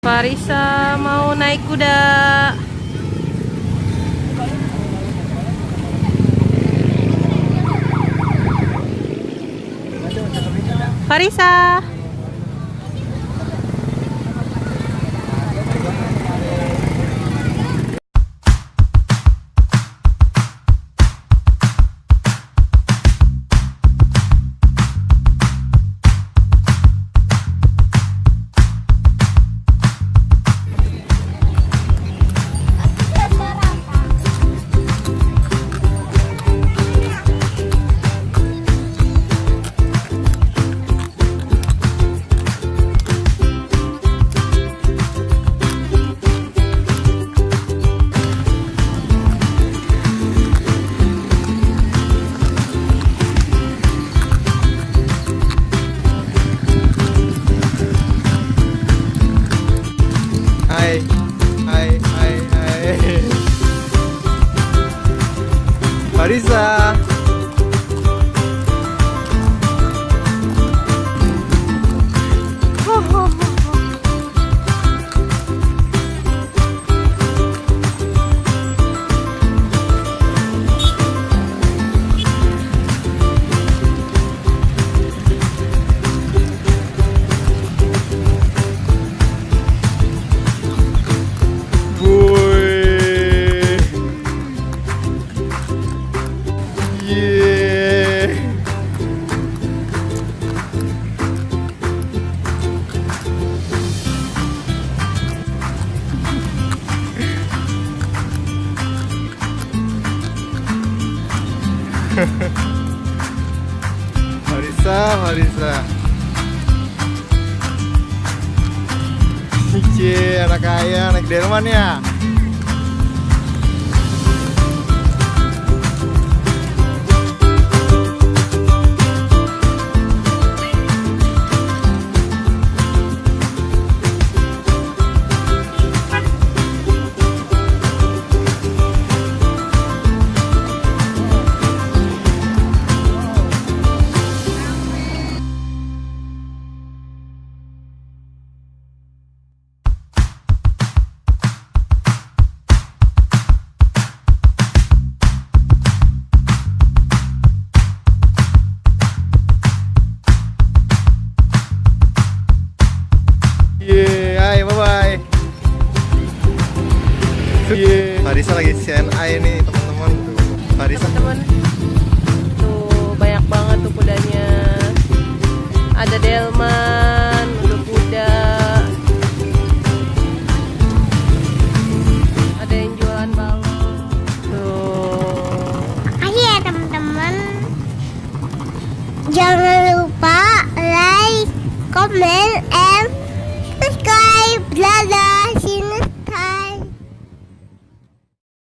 Varisha mau naik kuda. Varisha. Hai. Varisha. Varisha. Cie, anak kaya, anak delman ya. Bye. Varisha lagi CNI nih teman-teman. Varisha teman-teman, tuh banyak banget tuh kudanya. Ada delman, ada kuda, ada yang jualan balon. Tuh. Makasih ya teman-teman. Jangan lupa like, comment, and